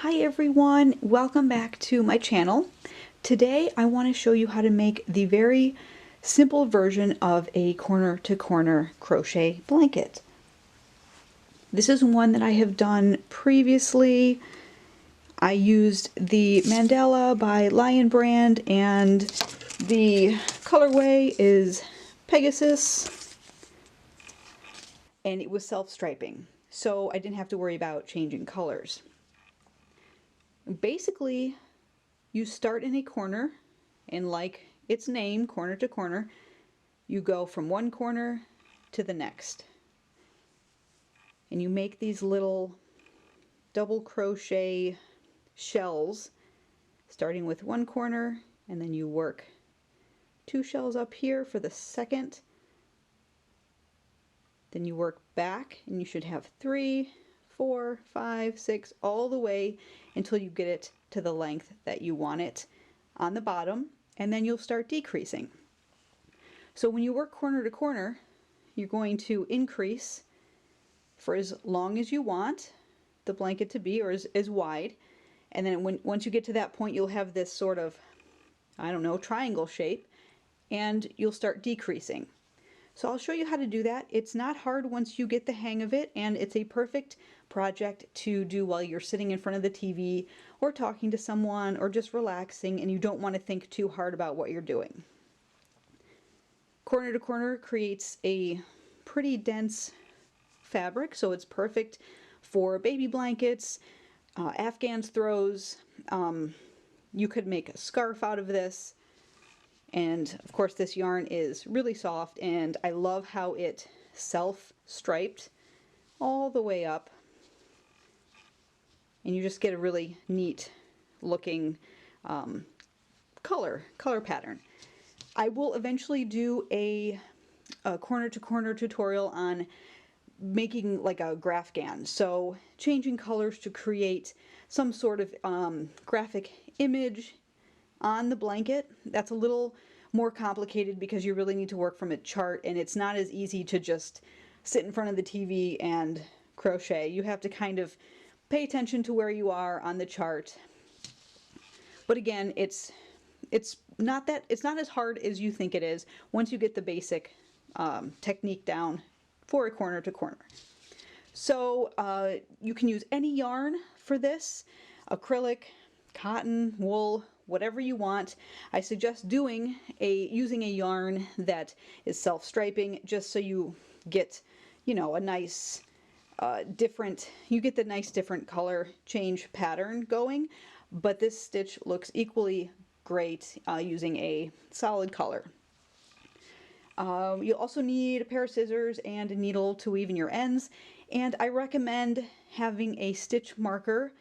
Hi everyone, welcome back to my channel. Today I want to show you how to make the very simple version of a corner to corner crochet blanket. This is one that I have done previously. I used the Mandala by Lion Brand and the colorway is Pegasus and it was self-striping, so I didn't have to worry about changing colors. Basically, you start in a corner, and like its name, corner to corner, you go from one corner to the next. And you make these little double crochet shells, starting with one corner, and then you work two shells up here for the second. Then you work back, and you should have 3, 4, 5, 6, all the way until you get it to the length that you want it on the bottom, and then you'll start decreasing. So when you work corner to corner, you're going to increase for as long as you want the blanket to be, or as wide, and then once you get to that point, you'll have this sort of, I don't know, triangle shape, and you'll start decreasing. So I'll show you how to do that. It's not hard once you get the hang of it, and it's a perfect project to do while you're sitting in front of the TV or talking to someone or just relaxing and you don't want to think too hard about what you're doing. Corner to corner creates a pretty dense fabric, so it's perfect for baby blankets, afghans throws. You could make a scarf out of this. And of course this yarn is really soft, and I love how it self-striped all the way up. And you just get a really neat looking color pattern. I will eventually do a corner to corner tutorial on making like a afghan, so changing colors to create some sort of graphic image on the blanket. That's a little more complicated because you really need to work from a chart, and it's not as easy to just sit in front of the TV and crochet. You have to kind of pay attention to where you are on the chart. But again, it's not as hard as you think it is once you get the basic technique down for a corner to corner. So you can use any yarn for this: acrylic, cotton, wool, whatever you want. I suggest using a yarn that is self-striping, just so you get, you know, a nice different color change pattern going. But this stitch looks equally great using a solid color. You'll also need a pair of scissors and a needle to weave in your ends, and I recommend having a stitch marker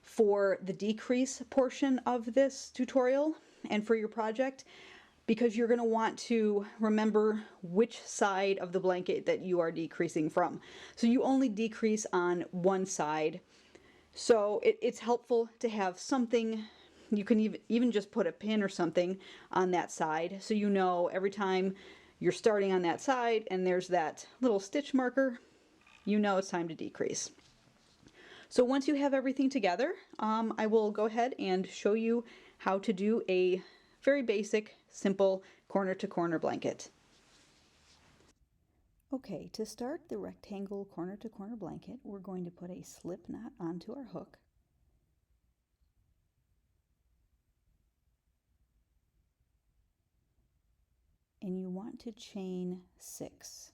for the decrease portion of this tutorial and for your project, because you're going to want to remember which side of the blanket that you are decreasing from. So you only decrease on one side, so it's helpful to have something. You can even just put a pin or something on that side, so you know every time you're starting on that side and there's that little stitch marker, you know it's time to decrease. So once you have everything together, I will go ahead and show you how to do a very basic, simple corner to corner blanket. Okay, to start the rectangle corner to corner blanket, we're going to put a slip knot onto our hook. And you want to chain 6.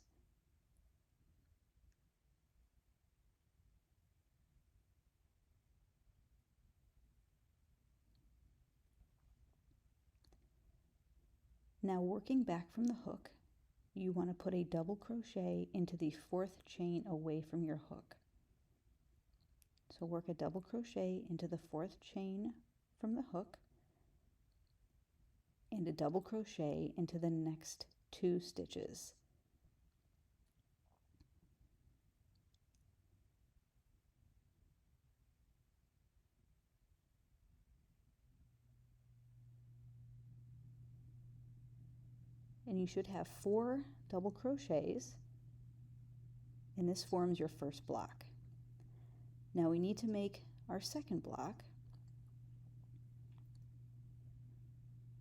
Now, working back from the hook, you want to put a double crochet into the 4th chain away from your hook. So work a double crochet into the 4th chain from the hook, and a double crochet into the next 2 stitches. And you should have 4 double crochets, and this forms your first block. Now we need to make our second block.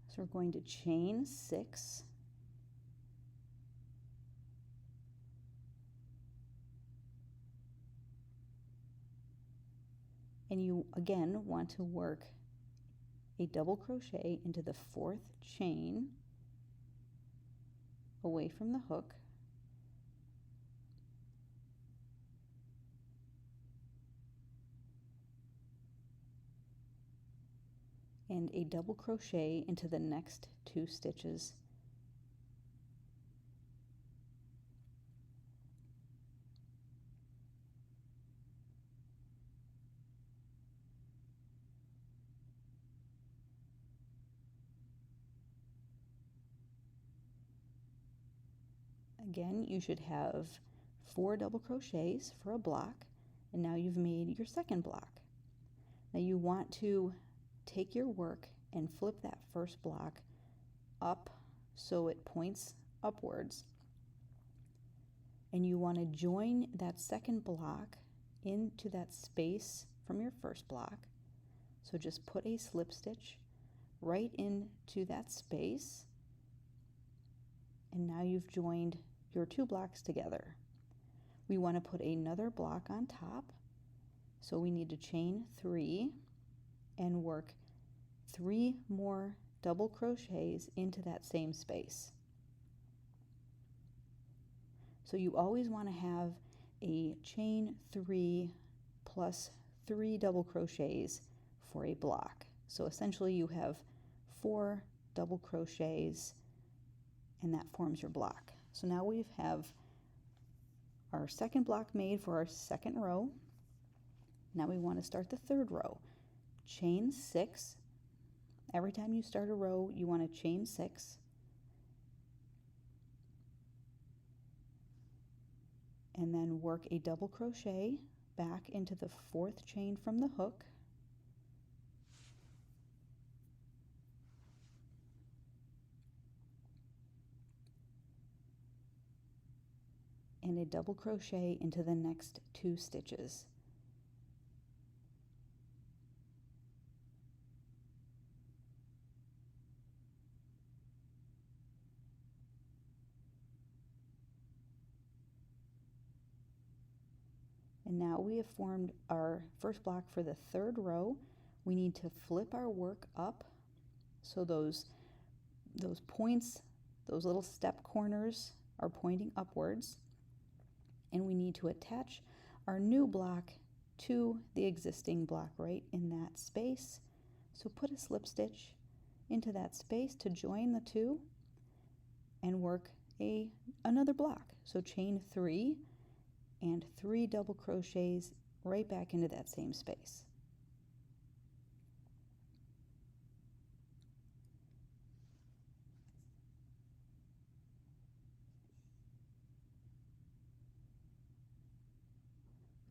So we're going to chain 6, and you again want to work a double crochet into the 4th chain away from the hook, and a double crochet into the next 2 stitches. Again, you should have 4 double crochets for a block, and now you've made your second block. Now you want to take your work and flip that first block up so it points upwards, and you want to join that second block into that space from your first block. So just put a slip stitch right into that space, and now you've joined your 2 blocks together. We want to put another block on top, so we need to chain 3 and work 3 more double crochets into that same space. So you always want to have a chain 3 plus 3 double crochets for a block. So essentially you have 4 double crochets, and that forms your block. So now we have our second block made for our second row. Now we want to start the third row. Chain 6. Every time you start a row, you want to chain 6. And then work a double crochet back into the 4th chain from the hook. And a double crochet into the next 2 stitches. And now we have formed our first block for the third row. We need to flip our work up so those points, those little step corners are pointing upwards. And we need to attach our new block to the existing block right in that space. So put a slip stitch into that space to join the 2 and work another block. So chain 3 and 3 double crochets right back into that same space.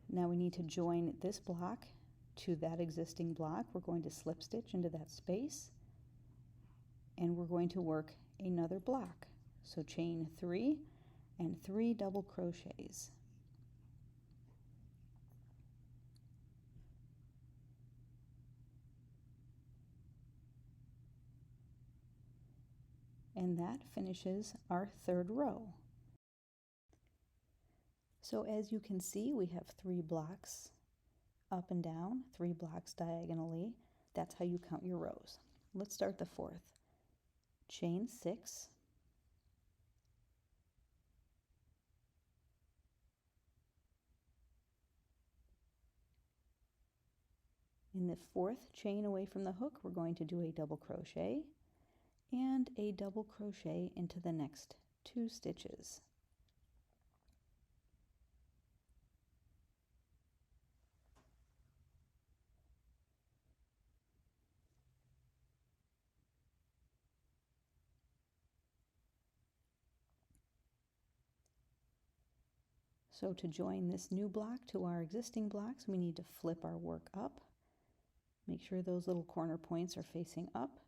Now we need to join this block to that existing block. We're going to slip stitch into that space, and we're going to work another block. So chain 3 and 3 double crochets. And that finishes our third row. So as you can see, we have 3 blocks up and down, 3 blocks diagonally. That's how you count your rows. Let's start the 4th. Chain 6. In the 4th chain away from the hook, we're going to do a double crochet and a double crochet into the next 2 stitches. So to join this new block to our existing blocks, we need to flip our work up. Make sure those little corner points are facing up.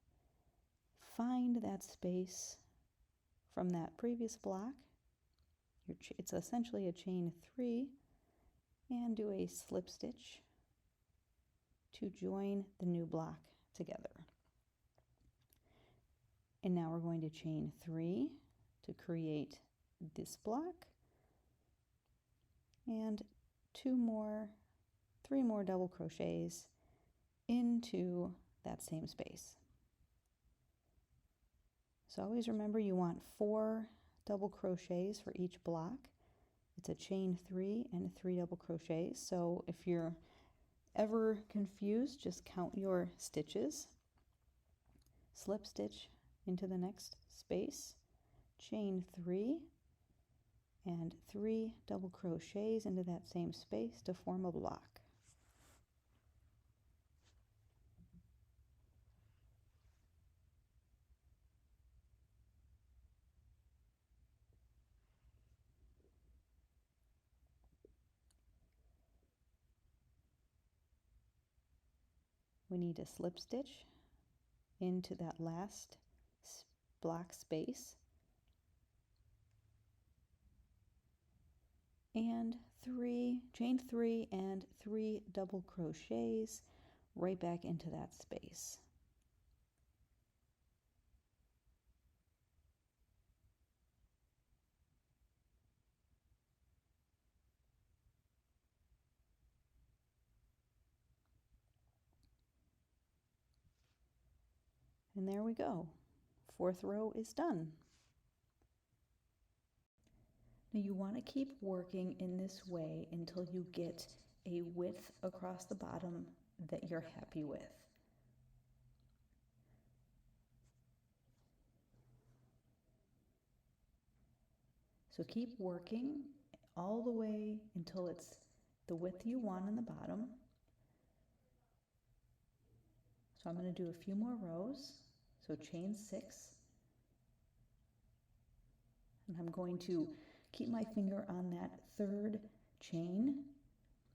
Find that space from that previous block. It's essentially a chain 3, and do a slip stitch to join the new block together. And now we're going to chain 3 to create this block, and 3 more double crochets into that same space. So always remember, you want 4 double crochets for each block. It's a chain 3 and 3 double crochets. So if you're ever confused, just count your stitches. Slip stitch into the next space, chain 3 and 3 double crochets into that same space to form a block. We need to slip stitch into that last block space and chain 3 and 3 double crochets right back into that space. And there we go. 4th row is done. Now you want to keep working in this way until you get a width across the bottom that you're happy with. So keep working all the way until it's the width you want on the bottom. So I'm going to do a few more rows. So chain 6. And I'm going to keep my finger on that 3rd chain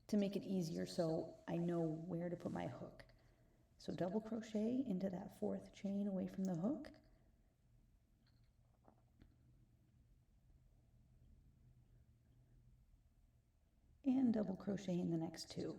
to make it easier so I know where to put my hook. So double crochet into that 4th chain away from the hook. And double crochet in the next 2.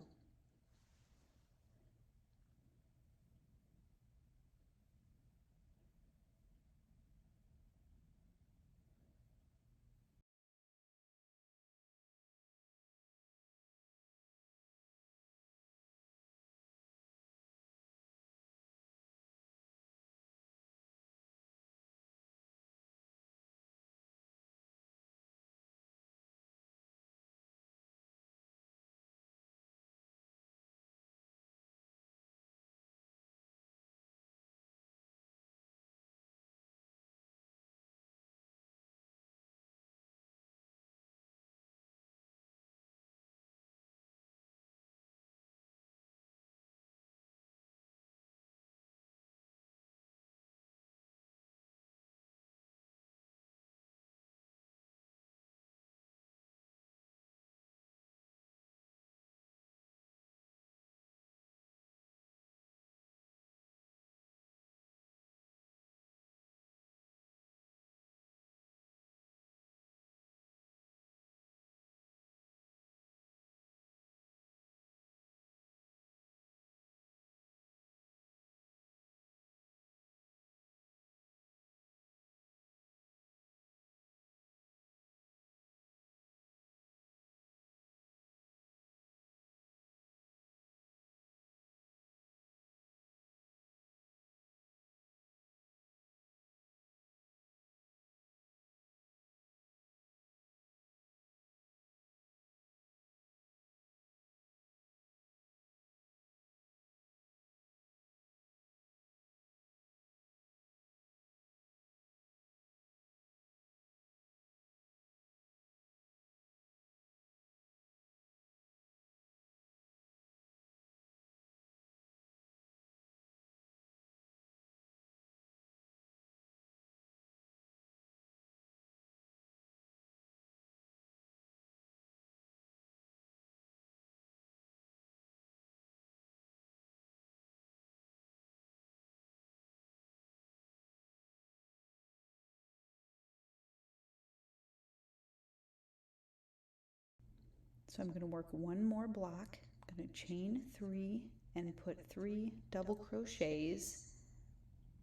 So I'm going to work one more block. I'm going to chain 3 and put 3 double crochets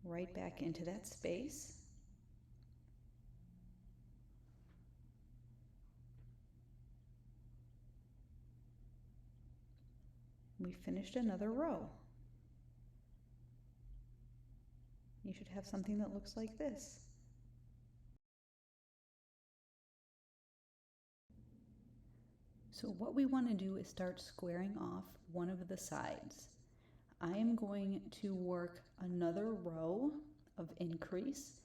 right back into that space. We finished another row. You should have something that looks like this. So what we want to do is start squaring off one of the sides. I am going to work another row of increase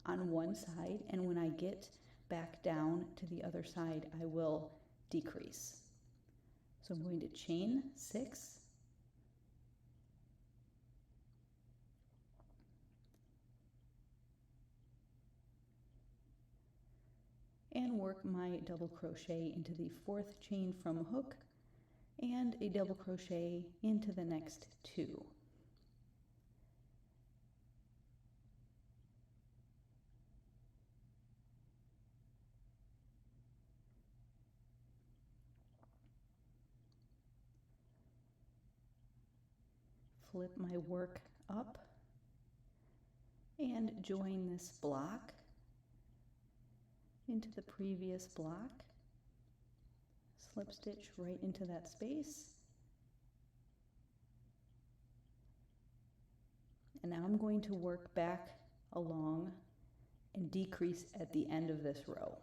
on one side, and when I get back down to the other side, I will decrease. So I'm going to chain 6, and work my double crochet into the 4th chain from hook and a double crochet into the next 2. Flip my work up and join this block into the previous block. Slip stitch right into that space. And now I'm going to work back along and decrease at the end of this row.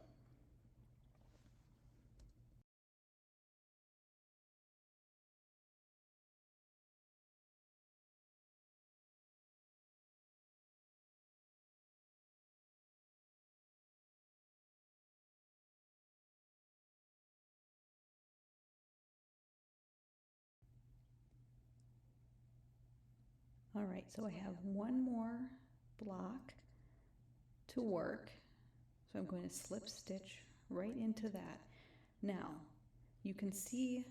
All right, so I have one more block to work. So I'm going to slip stitch right into that. Now, you can see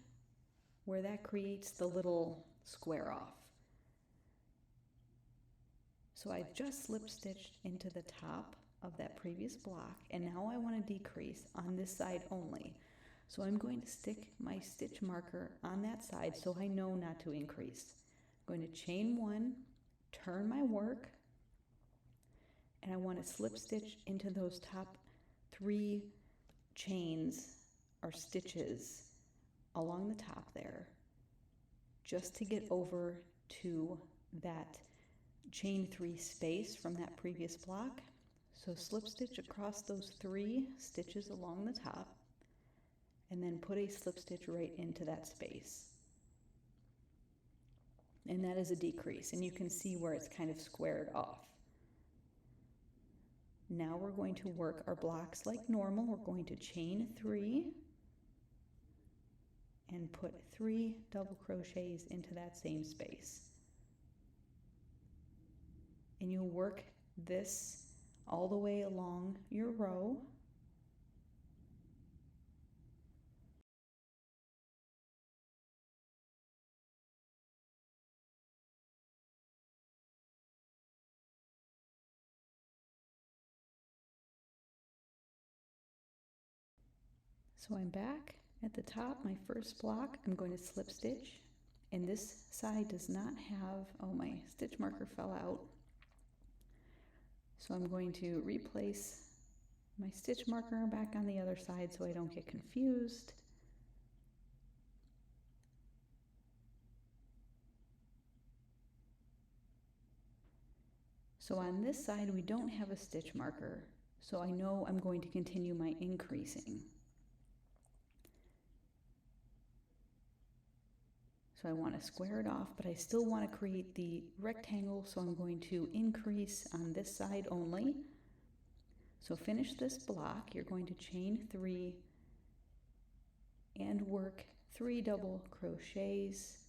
where that creates the little square off. So I just slip stitched into the top of that previous block, and now I want to decrease on this side only. So I'm going to stick my stitch marker on that side so I know not to increase. I'm going to chain 1, turn my work, and I want to slip stitch into those top 3 chains or stitches along the top there, just to get over to that chain 3 space from that previous block. So slip stitch across those 3 stitches along the top, and then put a slip stitch right into that space. And that is a decrease, and you can see where it's kind of squared off. Now we're going to work our blocks like normal. We're going to chain 3 and put 3 double crochets into that same space. And you'll work this all the way along your row. So I'm back at the top, my first block. I'm going to slip stitch, and this side does not have, oh, my stitch marker fell out. So I'm going to replace my stitch marker back on the other side so I don't get confused. So on this side we don't have a stitch marker, so I know I'm going to continue my increasing. So I want to square it off, but I still want to create the rectangle, so I'm going to increase on this side only. So finish this block, you're going to chain 3 and work 3 double crochets.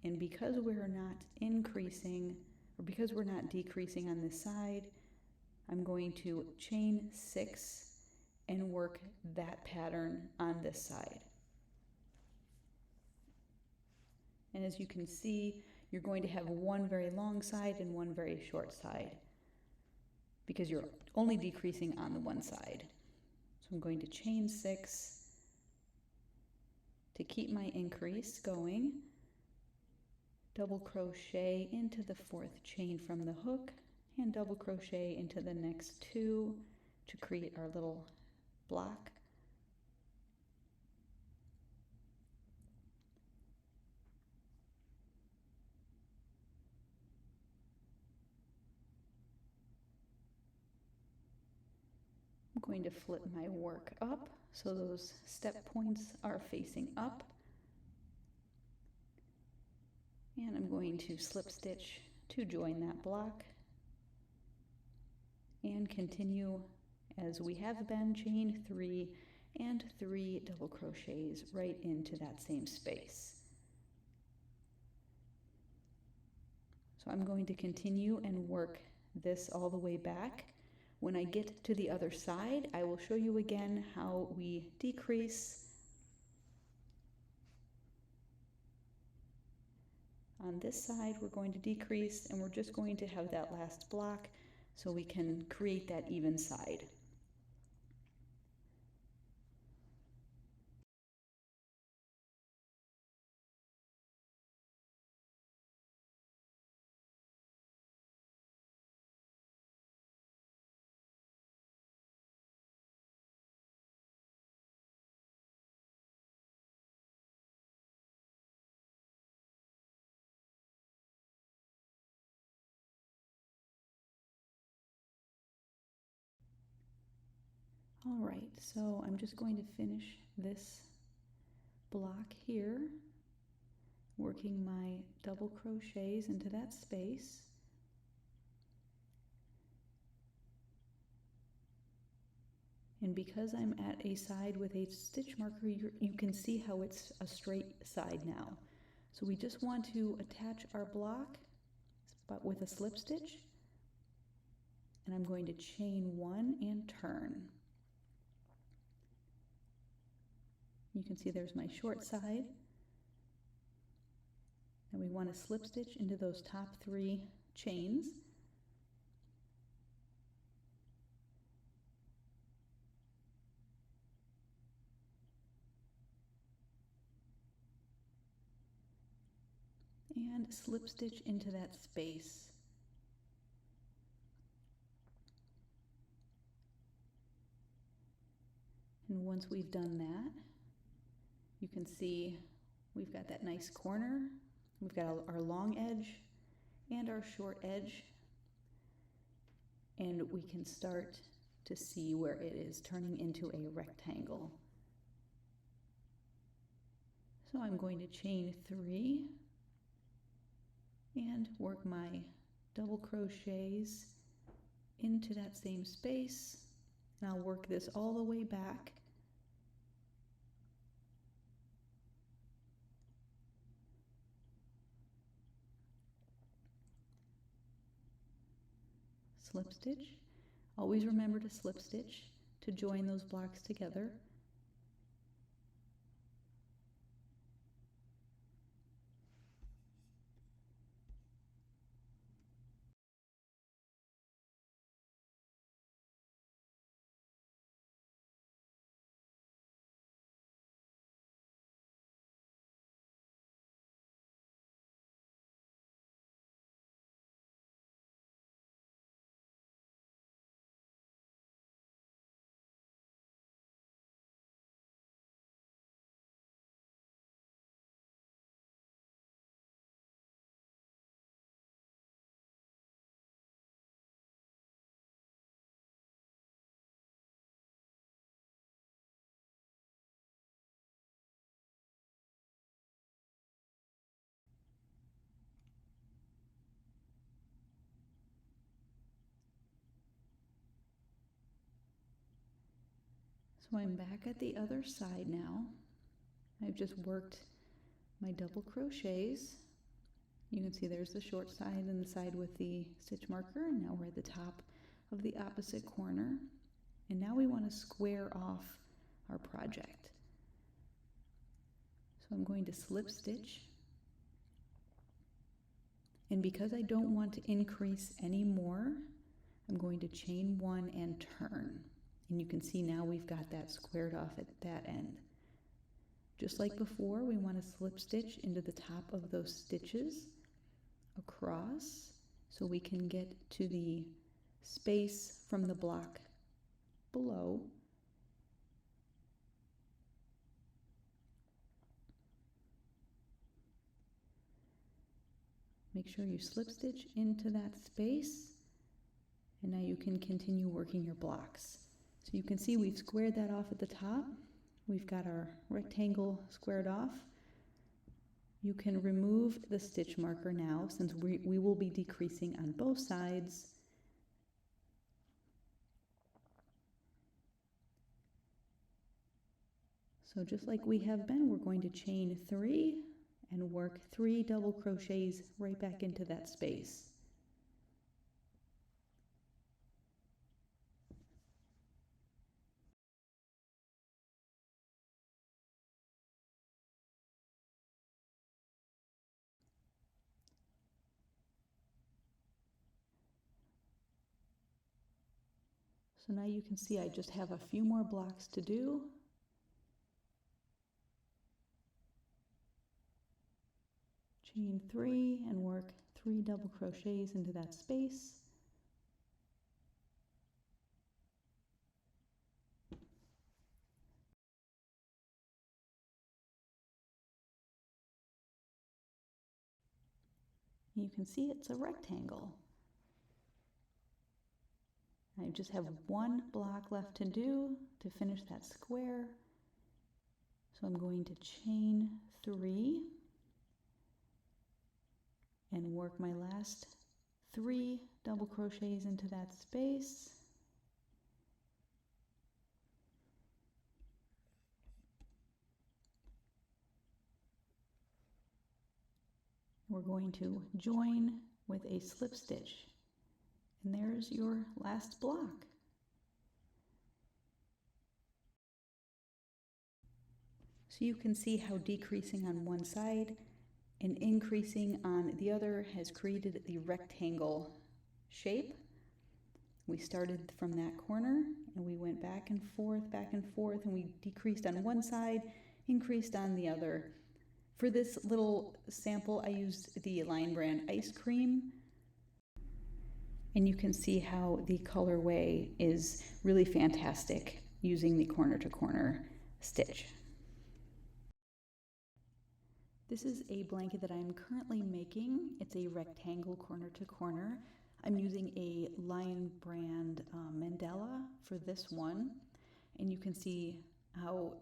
And because we're not increasing, or because we're not decreasing on this side, I'm going to chain 6 and work that pattern on this side. And as you can see, you're going to have one very long side and one very short side. because you're only decreasing on the one side. So I'm going to chain 6 to keep my increase going, double crochet into the 4th chain from the hook, and double crochet into the next 2 to create our little block. I'm going to flip my work up so those step points are facing up. And I'm going to slip stitch to join that block and continue as we have been, chain 3 and 3 double crochets right into that same space. So I'm going to continue and work this all the way back. When I get to the other side, I will show you again how we decrease. On this side, we're going to decrease, and we're just going to have that last block so we can create that even side. All right, so I'm just going to finish this block here, working my double crochets into that space. And because I'm at a side with a stitch marker, you can see how it's a straight side now. So we just want to attach our block, but with a slip stitch. And I'm going to chain 1 and turn. You can see there's my short side. And we want to slip stitch into those top 3 chains. And slip stitch into that space. And once we've done that, you can see we've got that nice corner. We've got our long edge and our short edge. And we can start to see where it is turning into a rectangle. So I'm going to chain 3 and work my double crochets into that same space. And I'll work this all the way back. Slip stitch. Always remember to slip stitch to join those blocks together. So I'm back at the other side now. I've just worked my double crochets. You can see there's the short side and the side with the stitch marker, and now we're at the top of the opposite corner. And now we want to square off our project. So I'm going to slip stitch. And because I don't want to increase any more, I'm going to chain 1 and turn. And you can see now we've got that squared off at that end. Just like before, we want to slip stitch into the top of those stitches across so we can get to the space from the block below. Make sure you slip stitch into that space, and now you can continue working your blocks. So you can see we've squared that off at the top. We've got our rectangle squared off. You can remove the stitch marker now, since we will be decreasing on both sides. So just like we have been, we're going to chain 3 and work 3 double crochets right back into that space. So now you can see I just have a few more blocks to do. Chain 3 and work 3 double crochets into that space. You can see it's a rectangle. I just have 1 block left to do to finish that square. So I'm going to chain 3 and work my last 3 double crochets into that space. We're going to join with a slip stitch, and there's your last block. So you can see how decreasing on one side and increasing on the other has created the rectangle shape. We started from that corner and we went back and forth, and we decreased on one side, increased on the other. For this little sample, I used the Lion brand Ice Cream. And you can see how the colorway is really fantastic using the corner to corner stitch. This is a blanket that I'm currently making. It's a rectangle corner to corner. I'm using a Lion brand mandala for this one. And you can see how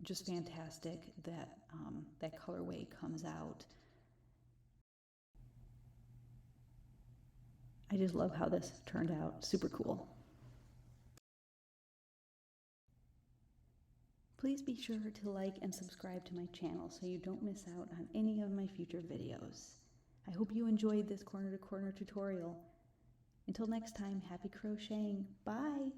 just fantastic that colorway comes out. I just love how this turned out. Super cool. Please be sure to like and subscribe to my channel so you don't miss out on any of my future videos. I hope you enjoyed this corner to corner tutorial. Until next time, happy crocheting. Bye!